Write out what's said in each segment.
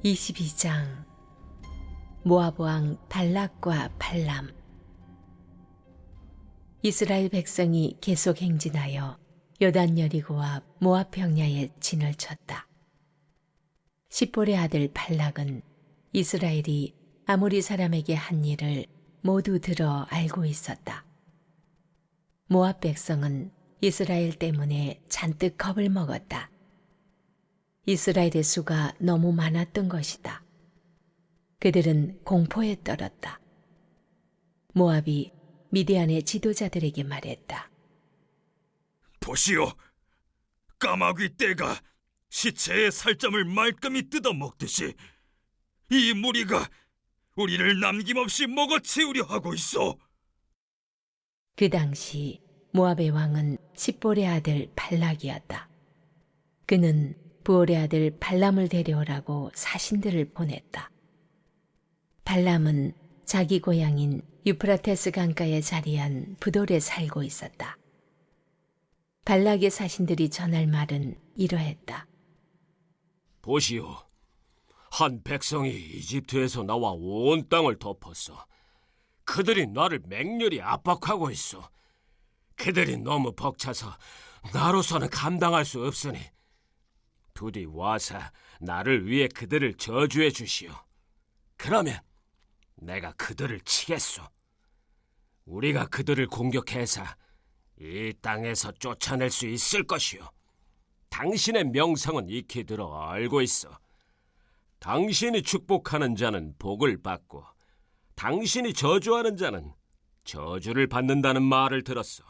22장 모압 왕 발락과 발람. 이스라엘 백성이 계속 행진하여 요단 여리고와 모압 평야에 진을 쳤다. 십볼의 아들 발락은 이스라엘이 아모리 사람에게 한 일을 모두 들어 알고 있었다. 모압 백성은 이스라엘 때문에 잔뜩 겁을 먹었다. 이스라엘의 수가 너무 많았던 것이다. 그들은 공포에 떨었다. 모압이 미디안의 지도자들에게 말했다. 보시오, 까마귀 떼가 시체의 살점을 말끔히 뜯어 먹듯이 이 무리가 우리를 남김없이 먹어치우려 하고 있어. 그 당시 모압의 왕은 십볼의 아들 발락이었다. 그는 부올의 아들 발람을 데려오라고 사신들을 보냈다. 발람은 자기 고향인 유프라테스 강가에 자리한 부돌에 살고 있었다. 발락의 사신들이 전할 말은 이러했다. 보시오, 한 백성이 이집트에서 나와 온 땅을 덮었어. 그들이 나를 맹렬히 압박하고 있어. 그들이 너무 벅차서 나로서는 감당할 수 없으니 부디 와서 나를 위해 그들을 저주해 주시오. 그러면 내가 그들을 치겠소. 우리가 그들을 공격해서 이 땅에서 쫓아낼 수 있을 것이오. 당신의 명성은 익히 들어 알고 있어. 당신이 축복하는 자는 복을 받고 당신이 저주하는 자는 저주를 받는다는 말을 들었어.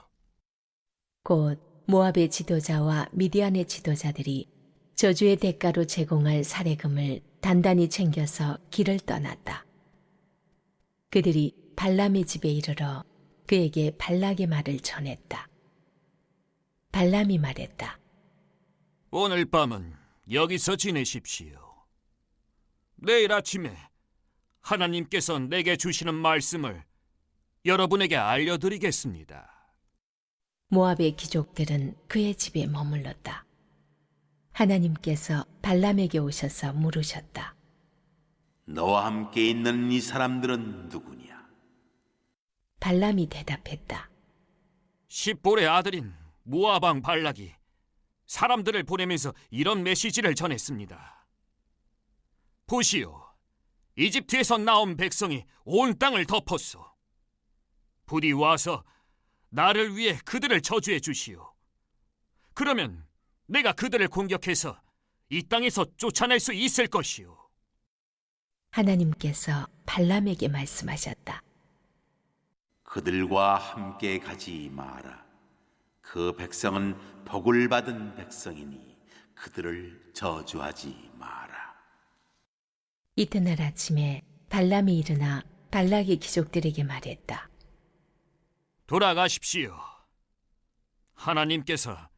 곧 모압의 지도자와 미디안의 지도자들이 저주의 대가로 제공할 사례금을 단단히 챙겨서 길을 떠났다. 그들이 발람의 집에 이르러 그에게 발락의 말을 전했다. 발람이 말했다. 오늘 밤은 여기서 지내십시오. 내일 아침에 하나님께서 내게 주시는 말씀을 여러분에게 알려드리겠습니다. 모압의 귀족들은 그의 집에 머물렀다. 하나님께서 발람에게 오셔서 물으셨다. 너와 함께 있는 이 사람들은 누구냐? 발람이 대답했다. 십볼의 아들인 모압 왕 발락이 사람들을 보내면서 이런 메시지를 전했습니다. 보시오, 이집트에서 나온 백성이 온 땅을 덮었소. 부디 와서 나를 위해 그들을 저주해 주시오. 그러면 내가 그들을 공격해서 이 땅에서 쫓아낼 수 있을 것이오. 하나님께서 발람에게 말씀하셨다. 그들과 함께 가지 마라. 그 백성은 복을 받은 백성이니 그들을 저주하지 마라. 이튿날 아침에 발람이 일어나 발락의 귀족들에게 말했다. 돌아가십시오. 하나님께서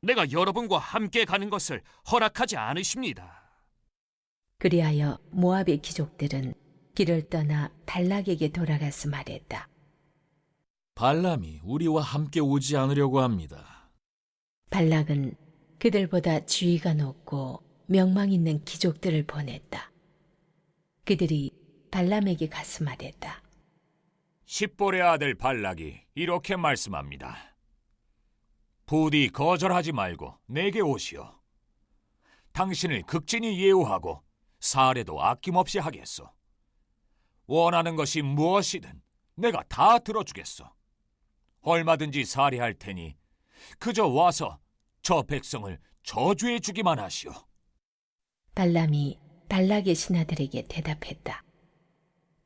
내가 여러분과 함께 가는 것을 허락하지 않으십니다. 그리하여 모압의 귀족들은 길을 떠나 발락에게 돌아가서 말했다. 발람이 우리와 함께 오지 않으려고 합니다. 발락은 그들보다 지위가 높고 명망 있는 귀족들을 보냈다. 그들이 발람에게 가서 말했다. 십볼의 아들 발락이 이렇게 말씀합니다. 부디 거절하지 말고 내게 오시오. 당신을 극진히 예우하고 사례도 아낌없이 하겠소. 원하는 것이 무엇이든 내가 다 들어주겠소. 얼마든지 살해할 테니 그저 와서 저 백성을 저주해 주기만 하시오. 발람이 발락의 신하들에게 대답했다.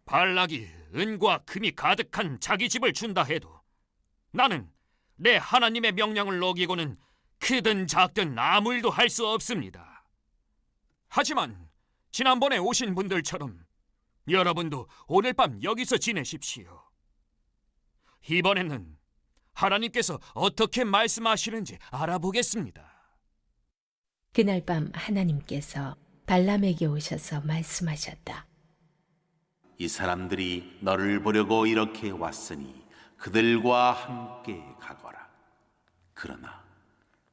발락이 은과 금이 가득한 자기 집을 준다 해도 나는 내 하나님의 명령을 어기고는 크든 작든 아무 일도 할 수 없습니다. 하지만 지난번에 오신 분들처럼 여러분도 오늘 밤 여기서 지내십시오. 이번에는 하나님께서 어떻게 말씀하시는지 알아보겠습니다. 그날 밤 하나님께서 발람에게 오셔서 말씀하셨다. 이 사람들이 너를 보려고 이렇게 왔으니 그들과 함께 가거라. 그러나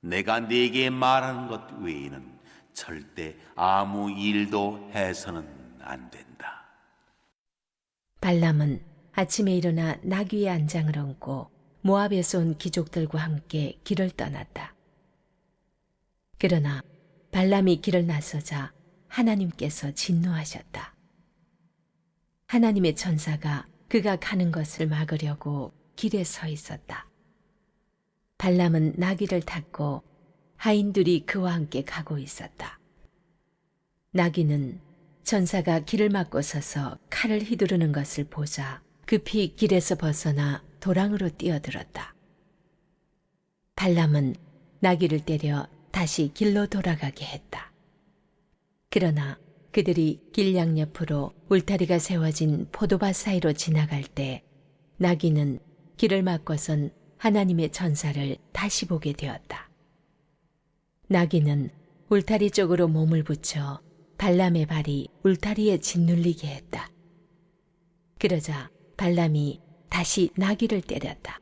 내가 네게 말하는 것 외에는 절대 아무 일도 해서는 안 된다. 발람은 아침에 일어나 나귀의 안장을 얹고 모압에서 온 귀족들과 함께 길을 떠났다. 그러나 발람이 길을 나서자 하나님께서 진노하셨다. 하나님의 천사가 그가 가는 것을 막으려고 길에 서 있었다. 발람은 나귀를 탔고 하인들이 그와 함께 가고 있었다. 나귀는 천사가 길을 막고 서서 칼을 휘두르는 것을 보자 급히 길에서 벗어나 도랑으로 뛰어들었다. 발람은 나귀를 때려 다시 길로 돌아가게 했다. 그러나 그들이 길 양옆으로 울타리가 세워진 포도밭 사이로 지나갈 때 나귀는 길을 막고선 하나님의 천사를 다시 보게 되었다. 나귀는 울타리 쪽으로 몸을 붙여 발람의 발이 울타리에 짓눌리게 했다. 그러자 발람이 다시 나귀를 때렸다.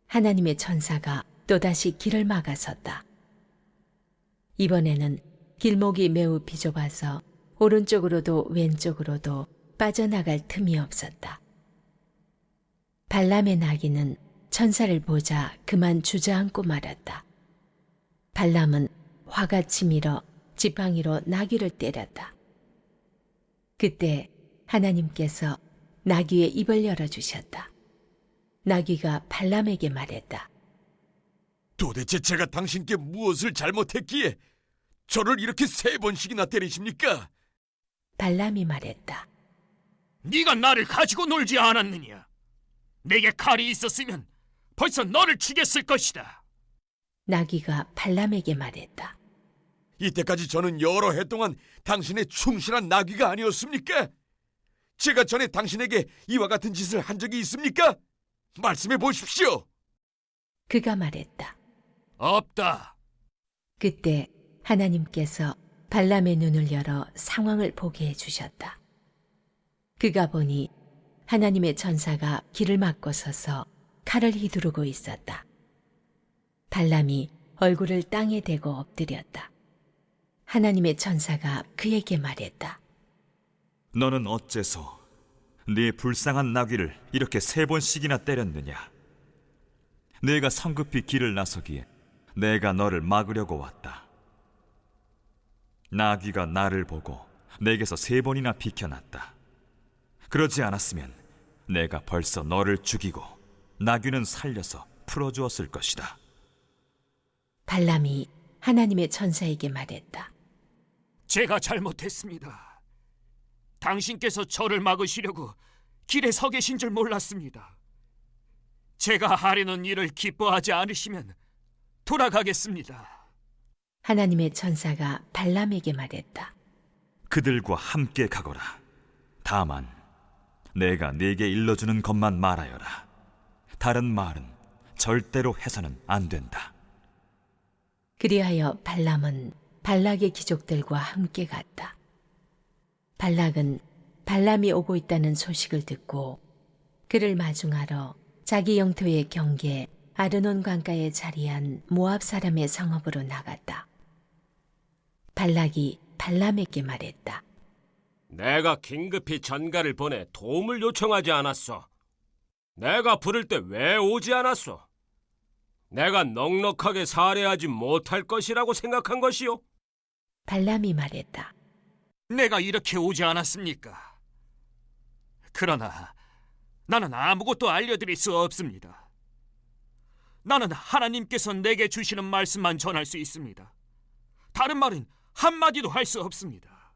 하나님의 천사가 또다시 길을 막아섰다. 이번에는 길목이 매우 비좁아서 오른쪽으로도 왼쪽으로도 빠져나갈 틈이 없었다. 발람의 나귀는 천사를 보자 그만 주저앉고 말았다. 발람은 화가 치밀어 지팡이로 나귀를 때렸다. 그때 하나님께서 나귀의 입을 열어주셨다. 나귀가 발람에게 말했다. 도대체 제가 당신께 무엇을 잘못했기에 저를 이렇게 3번씩이나 때리십니까? 발람이 말했다. 네가 나를 가지고 놀지 않았느냐? 내게 칼이 있었으면 벌써 너를 죽였을 것이다. 나귀가 발람에게 말했다. 이때까지 저는 여러 해 동안 당신의 충실한 나귀가 아니었습니까? 제가 전에 당신에게 이와 같은 짓을 한 적이 있습니까? 말씀해 보십시오. 그가 말했다. 없다. 그때 하나님께서 발람의 눈을 열어 상황을 보게 해주셨다. 그가 보니 하나님의 천사가 길을 막고 서서 칼을 휘두르고 있었다. 발람이 얼굴을 땅에 대고 엎드렸다. 하나님의 천사가 그에게 말했다. 너는 어째서 네 불쌍한 나귀를 이렇게 3번씩이나 때렸느냐? 내가 성급히 길을 나서기에 내가 너를 막으려고 왔다. 나귀가 나를 보고 내게서 3번이나 비켜났다. 그러지 않았으면 내가 벌써 너를 죽이고 나귀는 살려서 풀어주었을 것이다. 발람이 하나님의 천사에게 말했다. 제가 잘못했습니다. 당신께서 저를 막으시려고 길에 서 계신 줄 몰랐습니다. 제가 하려는 일을 기뻐하지 않으시면 돌아가겠습니다. 하나님의 천사가 발람에게 말했다. 그들과 함께 가거라. 다만 내가 네게 일러주는 것만 말하여라. 다른 말은 절대로 해서는 안 된다. 그리하여 발람은 발락의 귀족들과 함께 갔다. 발락은 발람이 오고 있다는 소식을 듣고 그를 마중하러 자기 영토의 경계 아르논 강가에 자리한 모압 사람의 성읍으로 나갔다. 발락이 발람에게 말했다. 내가 긴급히 전가를 보내 도움을 요청하지 않았소. 내가 부를 때 왜 오지 않았소? 내가 넉넉하게 살해하지 못할 것이라고 생각한 것이요? 발람이 말했다. 내가 이렇게 오지 않았습니까? 그러나 나는 아무것도 알려드릴 수 없습니다. 나는 하나님께서 내게 주시는 말씀만 전할 수 있습니다. 다른 말은 한마디도 할 수 없습니다.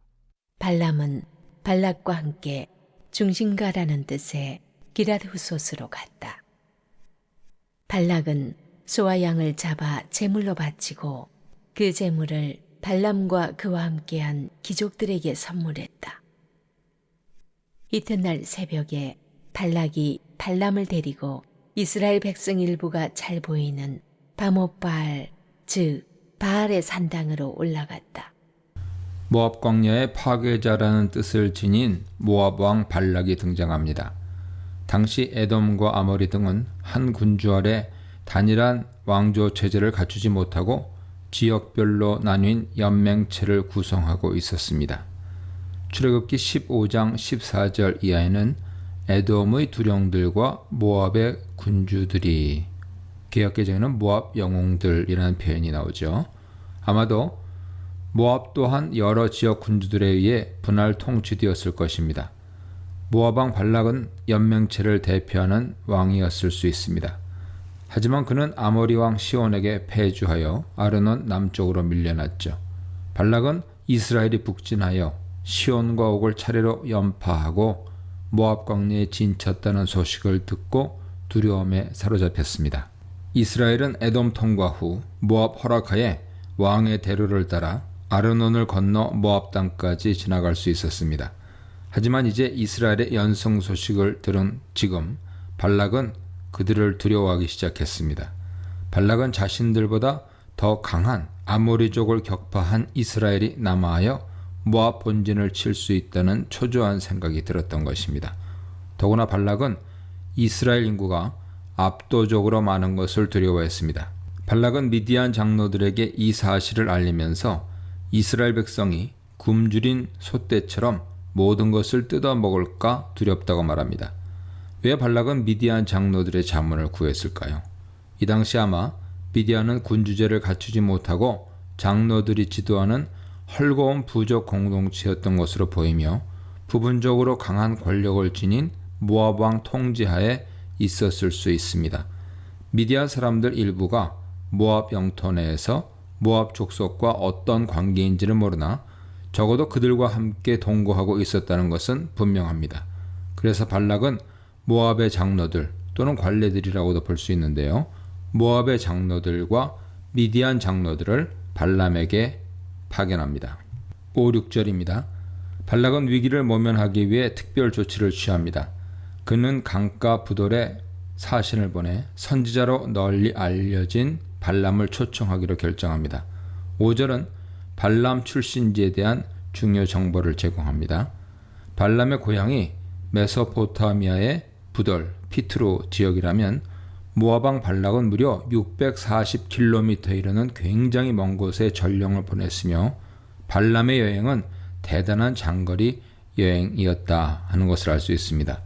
발람은 발락과 함께 중심가라는 뜻의 기랏후솥으로 갔다. 발락은 소와 양을 잡아 제물로 바치고 그 제물을 발람과 그와 함께한 귀족들에게 선물했다. 이튿날 새벽에 발락이 발람을 데리고 이스라엘 백성 일부가 잘 보이는 바못바알, 즉 바알의 산당으로 올라갔다. 모압 광야의 파괴자라는 뜻을 지닌 모압 왕 발락이 등장합니다. 당시 에돔과 아모리 등은 한 군주 아래 단일한 왕조 체제를 갖추지 못하고 지역별로 나뉜 연맹체를 구성하고 있었습니다. 출애굽기 15장 14절 이하에는 에돔의 두령들과 모압의 군주들이, 개역개정에는 모압 영웅들이라는 표현이 나오죠. 아마도 모압 또한 여러 지역 군주들에 의해 분할 통치되었을 것입니다. 모압 왕 발락은 연맹체를 대표하는 왕이었을 수 있습니다. 하지만 그는 아모리 왕 시온에게 패주하여 아르논 남쪽으로 밀려났죠. 발락은 이스라엘이 북진하여 시온과 옥을 차례로 연파하고 모압 광야에 진쳤다는 소식을 듣고 두려움에 사로잡혔습니다. 이스라엘은 에돔 통과 후 모압 허락하에 왕의 대로를 따라 아르논을 건너 모압 땅까지 지나갈 수 있었습니다. 하지만 이제 이스라엘의 연승 소식을 들은 지금 발락은 그들을 두려워하기 시작했습니다. 발락은 자신들보다 더 강한 아모리족을 격파한 이스라엘이 남하하여 모압 본진을 칠 수 있다는 초조한 생각이 들었던 것입니다. 더구나 발락은 이스라엘 인구가 압도적으로 많은 것을 두려워했습니다. 발락은 미디안 장로들에게 이 사실을 알리면서 이스라엘 백성이 굶주린 소떼처럼 모든 것을 뜯어먹을까 두렵다고 말합니다. 왜 발락은 미디안 장로들의 자문을 구했을까요? 이 당시 아마 미디안은 군주제를 갖추지 못하고 장로들이 지도하는 헐거운 부족 공동체였던 것으로 보이며 부분적으로 강한 권력을 지닌 모압 왕 통제하에 있었을 수 있습니다. 미디안 사람들 일부가 모압 영토 내에서 모압 족속과 어떤 관계인지는 모르나 적어도 그들과 함께 동거하고 있었다는 것은 분명합니다. 그래서 발락은 모압의 장로들 또는 관리들이라고도 볼 수 있는데요. 모압의 장로들과 미디안 장로들을 발람에게 파견합니다. 5, 6절입니다. 발락은 위기를 모면하기 위해 특별 조치를 취합니다. 그는 강가 부돌에 사신을 보내 선지자로 널리 알려진 발람을 초청하기로 결정합니다. 5절은 발람 출신지에 대한 중요 정보를 제공합니다. 발람의 고향이 메소포타미아의 부돌, 피트로 지역이라면 모압왕 발락은 무려 640km에 이르는 굉장히 먼 곳에 전령을 보냈으며 발람의 여행은 대단한 장거리 여행이었다 하는 것을 알 수 있습니다.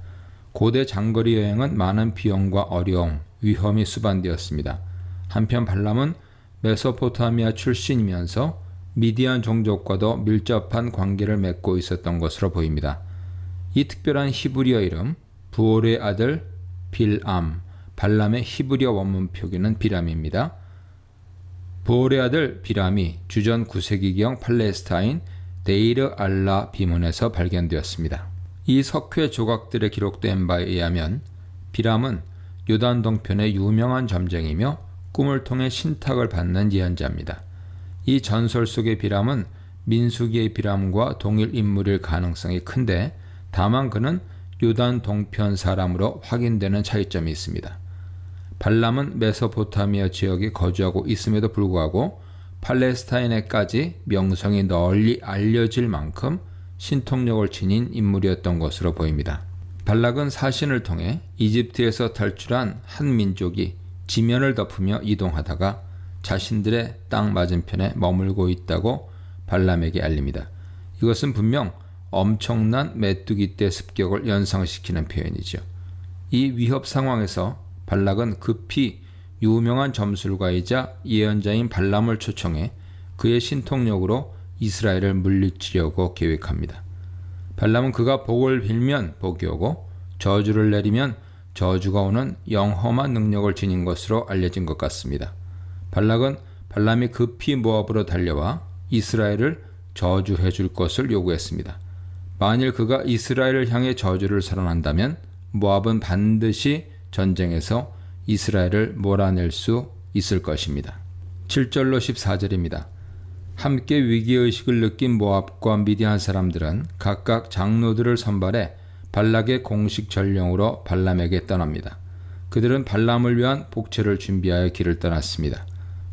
고대 장거리 여행은 많은 비용과 어려움, 위험이 수반되었습니다. 한편 발람은 메소포타미아 출신이면서 미디안 종족과도 밀접한 관계를 맺고 있었던 것으로 보입니다. 이 특별한 히브리어 이름 부올의 아들 빌암, 발람의 히브리어 원문 표기는 비람입니다. 부올의 아들 비람이 주전 9세기경 팔레스타인 데이르 알라 비문에서 발견되었습니다. 이 석회 조각들에 기록된 바에 의하면 비람은 요단 동편의 유명한 점쟁이며 꿈을 통해 신탁을 받는 예언자입니다. 이 전설 속의 비람은 민수기의 비람과 동일 인물일 가능성이 큰데 다만 그는 요단 동편 사람으로 확인되는 차이점이 있습니다. 발람은 메소포타미아 지역에 거주하고 있음에도 불구하고 팔레스타인에까지 명성이 널리 알려질 만큼 신통력을 지닌 인물이었던 것으로 보입니다. 발락은 사신을 통해 이집트에서 탈출한 한 민족이 지면을 덮으며 이동하다가 자신들의 땅 맞은편에 머물고 있다고 발람에게 알립니다. 이것은 분명 엄청난 메뚜기 떼 습격을 연상시키는 표현이죠. 이 위협 상황에서 발락은 급히 유명한 점술가이자 예언자인 발람을 초청해 그의 신통력으로 이스라엘을 물리치려고 계획합니다. 발람은 그가 복을 빌면 복이 오고 저주를 내리면 저주가 오는 영험한 능력을 지닌 것으로 알려진 것 같습니다. 발락은 발람이 급히 모압으로 달려와 이스라엘을 저주해 줄 것을 요구했습니다. 만일 그가 이스라엘을 향해 저주를 선언한다면 모압은 반드시 전쟁에서 이스라엘을 몰아낼 수 있을 것입니다. 7절로 14절입니다. 함께 위기의식을 느낀 모압과 미디안 사람들은 각각 장로들을 선발해 발락의 공식 전령으로 발람에게 떠납니다. 그들은 발람을 위한 복채를 준비하여 길을 떠났습니다.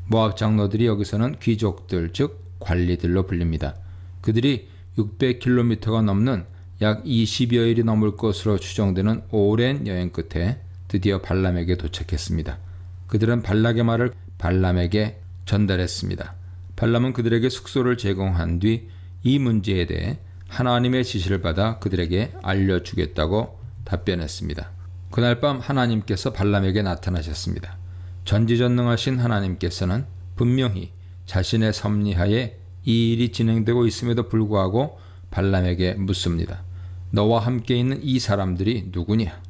모압 장로들이 여기서는 귀족들, 즉 관리들로 불립니다. 그들이 600km가 넘는 약 20여일이 넘을 것으로 추정되는 오랜 여행 끝에 드디어 발람에게 도착했습니다. 그들은 발락의 말을 발람에게 전달했습니다. 발람은 그들에게 숙소를 제공한 뒤 이 문제에 대해 하나님의 지시를 받아 그들에게 알려주겠다고 답변했습니다. 그날 밤 하나님께서 발람에게 나타나셨습니다. 전지전능하신 하나님께서는 분명히 자신의 섭리하에 이 일이 진행되고 있음에도 불구하고 발람에게 묻습니다. 너와 함께 있는 이 사람들이 누구냐?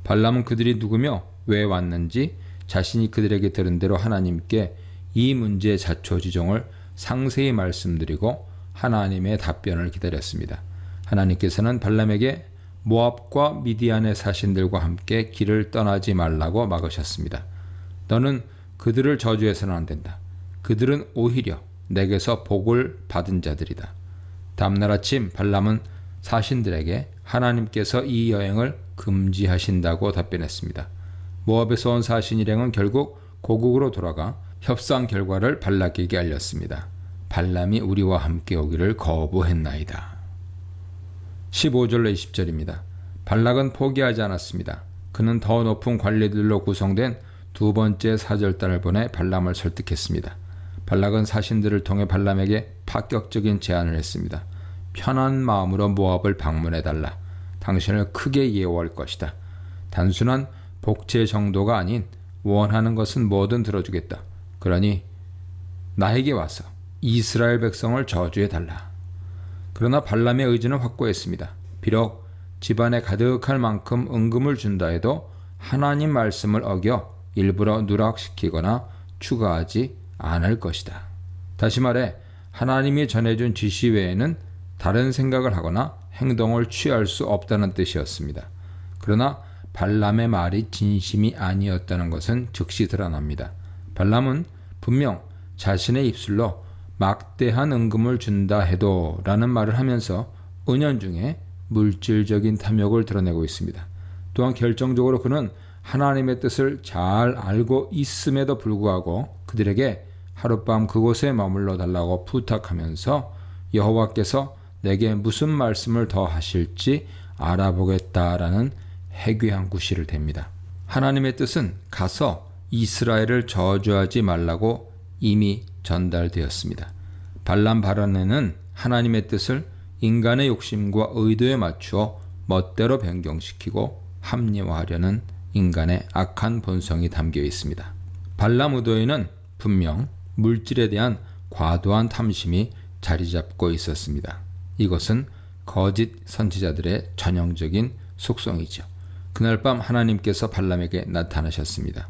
발람은 그들이 누구며 왜 왔는지 자신이 그들에게 들은 대로 하나님께 이 문제의 자초지종을 상세히 말씀드리고 하나님의 답변을 기다렸습니다. 하나님께서는 발람에게 모압과 미디안의 사신들과 함께 길을 떠나지 말라고 막으셨습니다. 너는 그들을 저주해서는 안 된다. 그들은 오히려 내게서 복을 받은 자들이다. 다음날 아침 발람은 사신들에게 하나님께서 이 여행을 금지하신다고 답변했습니다. 모압에서 온 사신 일행은 결국 고국으로 돌아가 협상 결과를 발락에게 알렸습니다. 발람이 우리와 함께 오기를 거부했나이다. 15절로 20절입니다. 발락은 포기하지 않았습니다. 그는 더 높은 관리들로 구성된 두 번째 사절단을 보내 발람을 설득했습니다. 발락은 사신들을 통해 발람에게 파격적인 제안을 했습니다. 편한 마음으로 모압을 방문해달라. 당신을 크게 예우할 것이다. 단순한 복제 정도가 아닌 원하는 것은 뭐든 들어주겠다. 그러니 나에게 와서 이스라엘 백성을 저주해달라. 그러나 발람의 의지는 확고했습니다. 비록 집안에 가득할 만큼 은금을 준다 해도 하나님 말씀을 어겨 일부러 누락시키거나 추가하지 않을 것이다. 다시 말해 하나님이 전해준 지시 외에는 다른 생각을 하거나 행동을 취할 수 없다는 뜻이었습니다. 그러나 발람의 말이 진심이 아니었다는 것은 즉시 드러납니다. 발람은 분명 자신의 입술로 막대한 은금을 준다 해도 라는 말을 하면서 은연중에 물질적인 탐욕을 드러내고 있습니다. 또한 결정적으로 그는 하나님의 뜻을 잘 알고 있음에도 불구하고 그들에게 하룻밤 그곳에 머물러 달라고 부탁하면서 여호와께서 내게 무슨 말씀을 더 하실지 알아보겠다라는 해괴한 구실을 댑니다. 하나님의 뜻은 가서 이스라엘을 저주하지 말라고 이미 전달되었습니다. 발람 발언에는 하나님의 뜻을 인간의 욕심과 의도에 맞추어 멋대로 변경시키고 합리화하려는 인간의 악한 본성이 담겨 있습니다. 발람 의도에는 분명 물질에 대한 과도한 탐심이 자리 잡고 있었습니다. 이것은 거짓 선지자들의 전형적인 속성이죠. 그날 밤 하나님께서 발람에게 나타나셨습니다.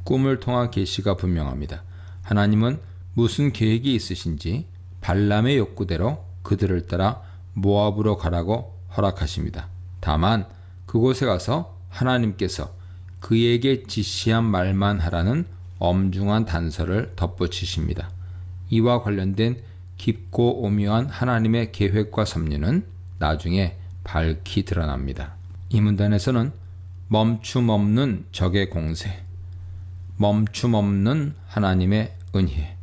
꿈을 통한 계시가 분명합니다. 하나님은 무슨 계획이 있으신지 발람의 욕구대로 그들을 따라 모압으로 가라고 허락하십니다. 다만 그곳에 가서 하나님께서 그에게 지시한 말만 하라는 엄중한 단서를 덧붙이십니다. 이와 관련된 깊고 오묘한 하나님의 계획과 섭리는 나중에 밝히 드러납니다. 이 문단에서는 멈춤 없는 적의 공세, 멈춤 없는 하나님의 은혜,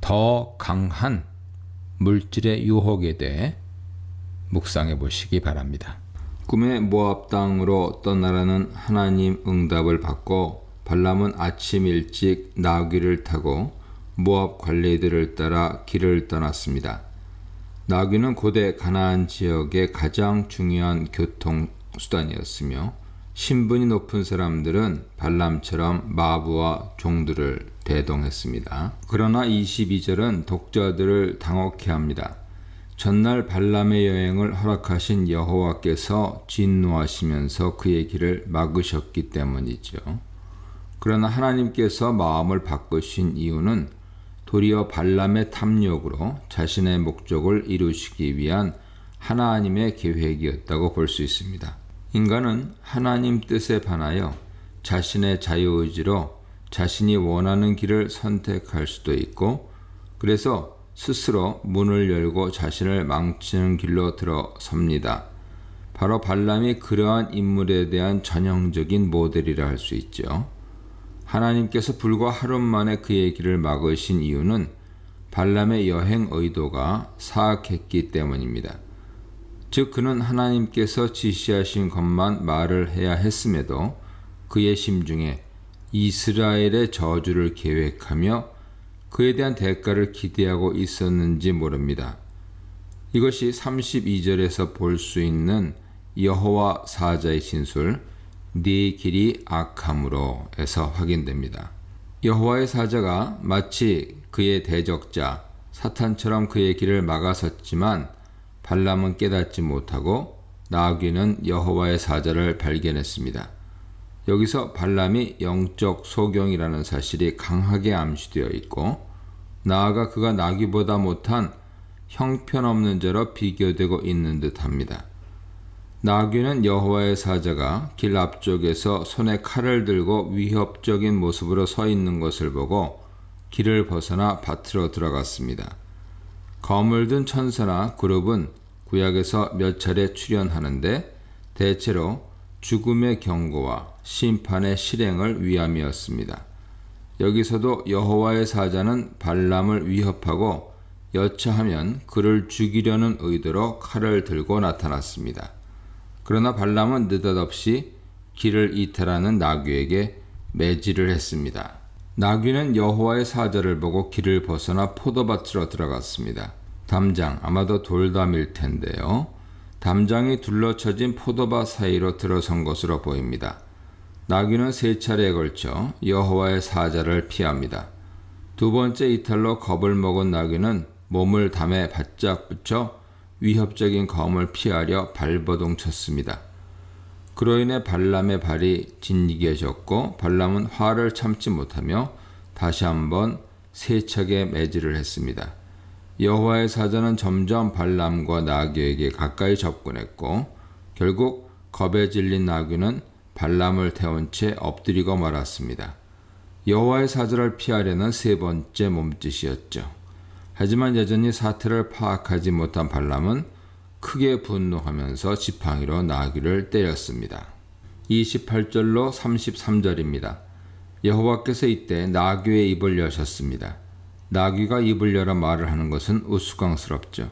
더 강한 물질의 유혹에 대해 묵상해 보시기 바랍니다. 꿈에 모압 땅으로 떠나라는 하나님 응답을 받고 발람은 아침 일찍 나귀를 타고 모압 관리들을 따라 길을 떠났습니다. 나귀는 고대 가나안 지역의 가장 중요한 교통수단이었으며 신분이 높은 사람들은 발람처럼 마부와 종들을 대동했습니다. 그러나 22절은 독자들을 당혹해 합니다. 전날 발람의 여행을 허락하신 여호와께서 진노하시면서 그의 길을 막으셨기 때문이죠. 그러나 하나님께서 마음을 바꾸신 이유는 도리어 발람의 탐욕으로 자신의 목적을 이루시기 위한 하나님의 계획이었다고 볼 수 있습니다. 인간은 하나님 뜻에 반하여 자신의 자유의지로 자신이 원하는 길을 선택할 수도 있고 그래서 스스로 문을 열고 자신을 망치는 길로 들어섭니다. 바로 발람이 그러한 인물에 대한 전형적인 모델이라 할 수 있죠. 하나님께서 불과 하루 만에 그의 길을 막으신 이유는 발람의 여행 의도가 사악했기 때문입니다. 즉 그는 하나님께서 지시하신 것만 말을 해야 했음에도 그의 심중에 이스라엘의 저주를 계획하며 그에 대한 대가를 기대하고 있었는지 모릅니다. 이것이 32절에서 볼 수 있는 여호와 사자의 진술 네 길이 악함으로에서 확인됩니다. 여호와의 사자가 마치 그의 대적자 사탄처럼 그의 길을 막아섰지만 발람은 깨닫지 못하고 나귀는 여호와의 사자를 발견했습니다. 여기서 발람이 영적 소경이라는 사실이 강하게 암시되어 있고 나아가 그가 나귀보다 못한 형편없는 자로 비교되고 있는 듯합니다. 나귀는 여호와의 사자가 길 앞쪽에서 손에 칼을 들고 위협적인 모습으로 서 있는 것을 보고 길을 벗어나 밭으로 들어갔습니다. 검을 든 천사나 그룹은 구약에서 몇 차례 출현하는데 대체로 죽음의 경고와 심판의 실행을 위함이었습니다. 여기서도 여호와의 사자는 발람을 위협하고 여차하면 그를 죽이려는 의도로 칼을 들고 나타났습니다. 그러나 발람은 느닷없이 길을 이탈하는 나귀에게 매질을 했습니다. 나귀는 여호와의 사자를 보고 길을 벗어나 포도밭으로 들어갔습니다. 담장, 아마도 돌담일 텐데요. 담장이 둘러쳐진 포도밭 사이로 들어선 것으로 보입니다. 나귀는 3차례에 걸쳐 여호와의 사자를 피합니다. 두 번째 이탈로 겁을 먹은 나귀는 몸을 담에 바짝 붙여 위협적인 검을 피하려 발버둥 쳤습니다. 그로 인해 발람의 발이 진기해졌고 발람은 화를 참지 못하며 다시 한번 세차게 매질을 했습니다. 여호와의 사자는 점점 발람과 나귀에게 가까이 접근했고 결국 겁에 질린 나귀는 발람을 태운 채 엎드리고 말았습니다. 여호와의 사자를 피하려는 3번째 몸짓이었죠. 하지만 여전히 사태를 파악하지 못한 발람은 크게 분노하면서 지팡이로 나귀를 때렸습니다. 28절로 33절입니다. 여호와께서 이때 나귀의 입을 여셨습니다. 나귀가 입을 열어 말을 하는 것은 우스꽝스럽죠.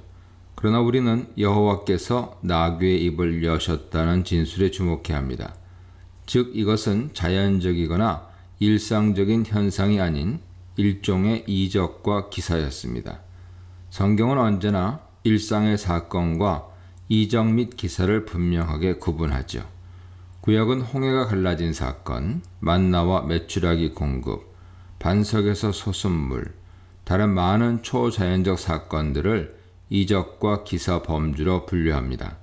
그러나 우리는 여호와께서 나귀의 입을 여셨다는 진술에 주목해야 합니다. 즉 이것은 자연적이거나 일상적인 현상이 아닌 일종의 이적과 기사였습니다. 성경은 언제나 일상의 사건과 이적 및 기사를 분명하게 구분하죠. 구약은 홍해가 갈라진 사건, 만나와 메추라기 공급, 반석에서 솟은물, 다른 많은 초자연적 사건들을 이적과 기사 범주로 분류합니다.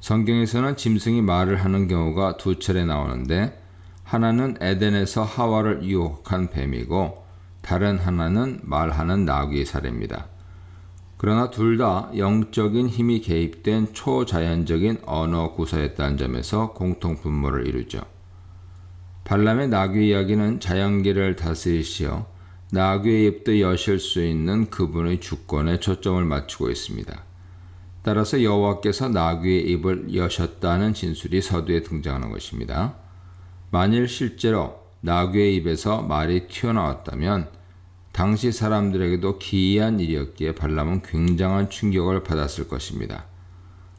성경에서는 짐승이 말을 하는 경우가 2차례 나오는데 하나는 에덴에서 하와를 유혹한 뱀이고 다른 하나는 말하는 나귀의 사례입니다. 그러나 둘 다 영적인 힘이 개입된 초자연적인 언어 구사였다는 점에서 공통분모를 이루죠. 발람의 나귀 이야기는 자연계를 다스리시어 나귀의 입도 여실 수 있는 그분의 주권에 초점을 맞추고 있습니다. 따라서 여호와께서 나귀의 입을 여셨다는 진술이 서두에 등장하는 것입니다. 만일 실제로 나귀의 입에서 말이 튀어나왔다면 당시 사람들에게도 기이한 일이었기에 발람은 굉장한 충격을 받았을 것입니다.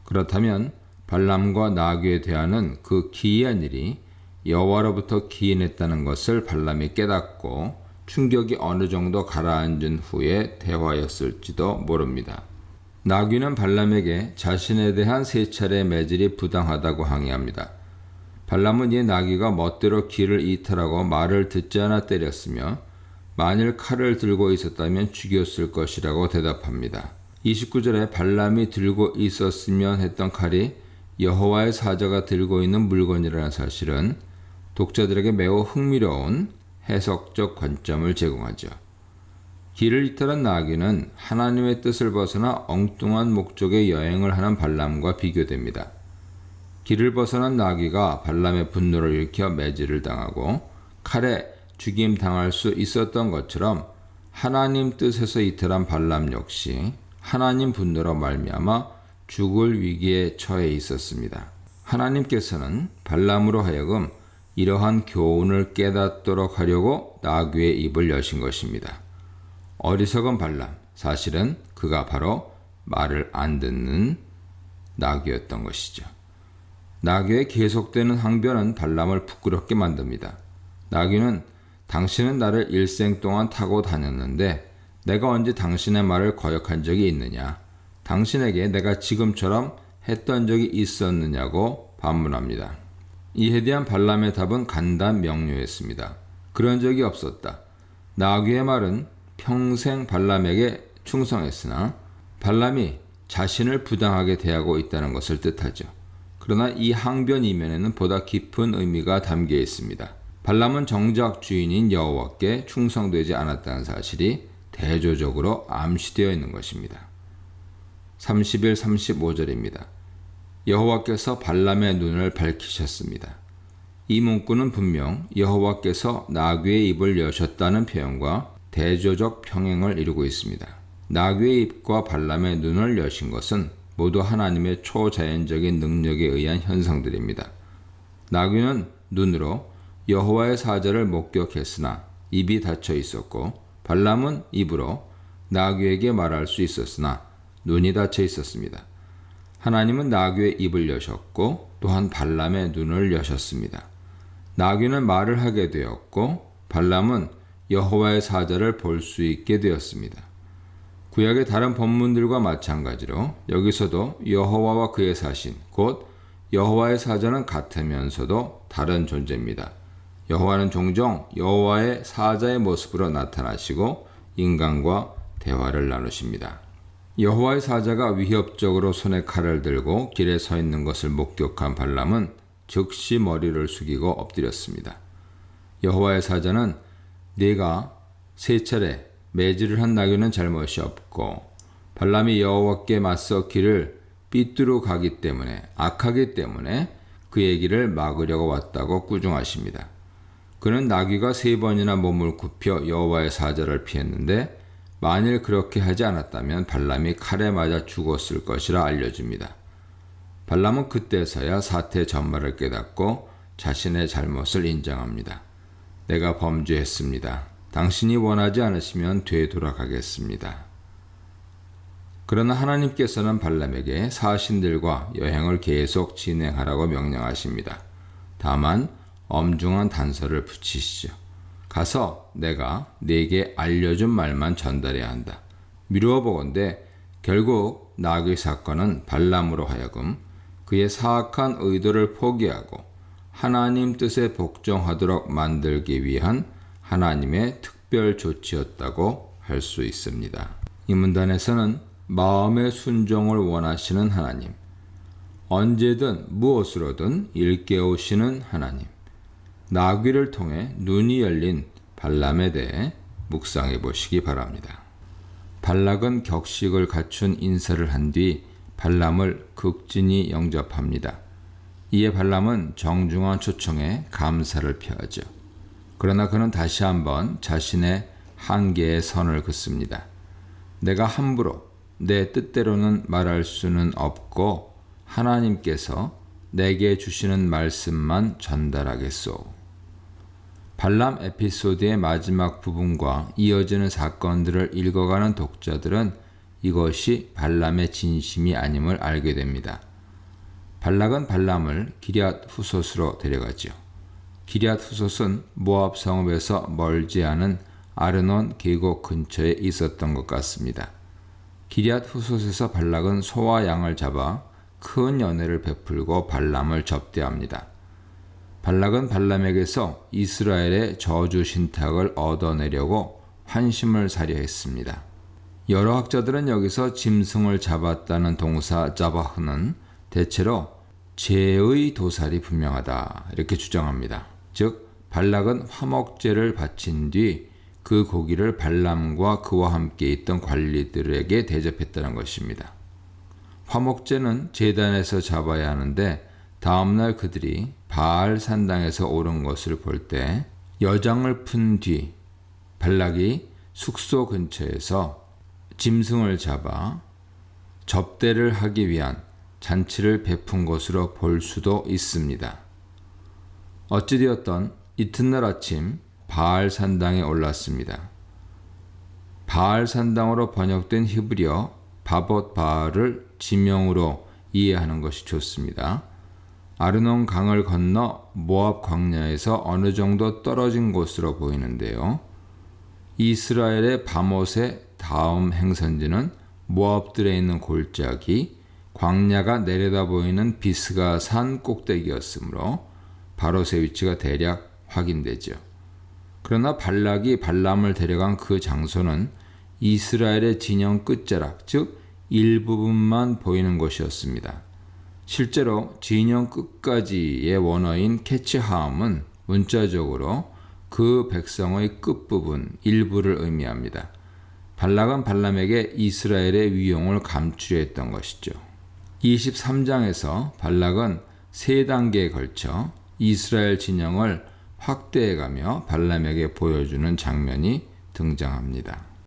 그렇다면 발람과 나귀의 대화는 그 기이한 일이 여호와로부터 기인했다는 것을 발람이 깨닫고 충격이 어느 정도 가라앉은 후의 대화였을지도 모릅니다. 나귀는 발람에게 자신에 대한 3차례 매질이 부당하다고 항의합니다. 발람은 이 나귀가 멋대로 길을 이탈하고 말을 듣지 않아 때렸으며 만일 칼을 들고 있었다면 죽였을 것이라고 대답합니다. 29절에 발람이 들고 있었으면 했던 칼이 여호와의 사자가 들고 있는 물건이라는 사실은 독자들에게 매우 흥미로운 해석적 관점을 제공하죠. 길을 이탈한 나귀는 하나님의 뜻을 벗어나 엉뚱한 목적의 여행을 하는 발람과 비교됩니다. 길을 벗어난 나귀가 발람의 분노를 일으켜 매질을 당하고 칼에 죽임 당할 수 있었던 것처럼 하나님 뜻에서 이탈한 발람 역시 하나님 분노로 말미암아 죽을 위기에 처해 있었습니다. 하나님께서는 발람으로 하여금 이러한 교훈을 깨닫도록 하려고 나귀의 입을 여신 것입니다. 어리석은 발람, 사실은 그가 바로 말을 안 듣는 나귀였던 것이죠. 나귀의 계속되는 항변은 발람을 부끄럽게 만듭니다. 나귀는 당신은 나를 일생 동안 타고 다녔는데 내가 언제 당신의 말을 거역한 적이 있느냐? 당신에게 내가 지금처럼 했던 적이 있었느냐고 반문합니다. 이에 대한 발람의 답은 간단 명료했습니다. 그런 적이 없었다. 나귀의 말은 평생 발람에게 충성했으나 발람이 자신을 부당하게 대하고 있다는 것을 뜻하죠. 그러나 이 항변 이면에는 보다 깊은 의미가 담겨 있습니다. 발람은 정작 주인인 여호와께 충성되지 않았다는 사실이 대조적으로 암시되어 있는 것입니다. 30일 35절입니다. 여호와께서 발람의 눈을 밝히셨습니다. 이 문구는 분명 여호와께서 나귀의 입을 여셨다는 표현과 대조적 평행을 이루고 있습니다. 나귀의 입과 발람의 눈을 여신 것은 모두 하나님의 초자연적인 능력에 의한 현상들입니다. 나귀는 눈으로 여호와의 사자를 목격했으나 입이 닫혀 있었고 발람은 입으로 나귀에게 말할 수 있었으나 눈이 닫혀 있었습니다. 하나님은 나귀의 입을 여셨고 또한 발람의 눈을 여셨습니다. 나귀는 말을 하게 되었고 발람은 여호와의 사자를 볼 수 있게 되었습니다. 구약의 다른 본문들과 마찬가지로 여기서도 여호와와 그의 사신, 곧 여호와의 사자는 같으면서도 다른 존재입니다. 여호와는 종종 여호와의 사자의 모습으로 나타나시고 인간과 대화를 나누십니다. 여호와의 사자가 위협적으로 손에 칼을 들고 길에 서 있는 것을 목격한 발람은 즉시 머리를 숙이고 엎드렸습니다. 여호와의 사자는 네가 세 차례 매질을 한 나귀는 잘못이 없고 발람이 여호와께 맞서 길을 삐뚤어 가기 때문에 악하기 때문에 그의 길을 막으려고 왔다고 꾸중하십니다. 그는 나귀가 3번이나 몸을 굽혀 여호와의 사자를 피했는데 만일 그렇게 하지 않았다면 발람이 칼에 맞아 죽었을 것이라 알려줍니다. 발람은 그때서야 사태 전말을 깨닫고 자신의 잘못을 인정합니다. 내가 범죄했습니다. 당신이 원하지 않으시면 되돌아가겠습니다. 그러나 하나님께서는 발람에게 사신들과 여행을 계속 진행하라고 명령하십니다. 다만 엄중한 단서를 붙이시죠. 가서 내가 네게 알려준 말만 전달해야 한다. 미루어 보건대 결국 나귀 사건은 발람으로 하여금 그의 사악한 의도를 포기하고 하나님 뜻에 복종하도록 만들기 위한 하나님의 특별 조치였다고 할 수 있습니다. 이 문단에서는 마음의 순종을 원하시는 하나님, 언제든 무엇으로든 일깨우시는 하나님, 나귀를 통해 눈이 열린 발람에 대해 묵상해 보시기 바랍니다. 발락은 격식을 갖춘 인사를 한 뒤 발람을 극진히 영접합니다. 이에 발람은 정중한 초청에 감사를 표하죠. 그러나 그는 다시 한번 자신의 한계의 선을 긋습니다. 내가 함부로 내 뜻대로는 말할 수는 없고 하나님께서 내게 주시는 말씀만 전달하겠소. 발람 에피소드의 마지막 부분과 이어지는 사건들을 읽어가는 독자들은 이것이 발람의 진심이 아님을 알게 됩니다. 발락은 발람을 기럇 후솥으로 데려가죠. 기럇 후솥은 모압 성읍에서 멀지 않은 아르논 계곡 근처에 있었던 것 같습니다. 기럇 후솥에서 발락은 소와 양을 잡아 큰 연회를 베풀고 발람을 접대합니다. 발락은 발람에게서 이스라엘의 저주 신탁을 얻어내려고 환심을 사려 했습니다. 여러 학자들은 여기서 짐승을 잡았다는 동사 자바흐는 대체로 죄의 도살이 분명하다 이렇게 주장합니다. 즉 발락은 화목제를 바친 뒤 그 고기를 발람과 그와 함께 있던 관리들에게 대접했다는 것입니다. 화목제는 제단에서 잡아야 하는데 다음날 그들이 바알 산당에서 오른 것을 볼 때 여장을 푼 뒤 발락이 숙소 근처에서 짐승을 잡아 접대를 하기 위한 잔치를 베푼 것으로 볼 수도 있습니다. 어찌되었던 이튿날 아침 바알 산당에 올랐습니다. 바알 산당으로 번역된 히브리어 바봇 바알을 지명으로 이해하는 것이 좋습니다. 아르논 강을 건너 모압 광야에서 어느 정도 떨어진 곳으로 보이는데요. 이스라엘의 바못의 다음 행선지는 모압들에 있는 골짜기, 광야가 내려다 보이는 비스가 산 꼭대기였으므로 바롯의 위치가 대략 확인되죠. 그러나 발락이 발람을 데려간 그 장소는 이스라엘의 진영 끝자락, 즉 일부분만 보이는 곳이었습니다. 실제로 진영 끝까지의 원어인 캐치하움은 문자적으로 그 백성의 끝부분, 일부를 의미합니다. 발락은 발람에게 이스라엘의 위용을 감추려 했던 것이죠. 23장에서 발락은 3단계에 걸쳐 이스라엘 진영을 확대해가며 발람에게 보여주는 장면이 등장합니다.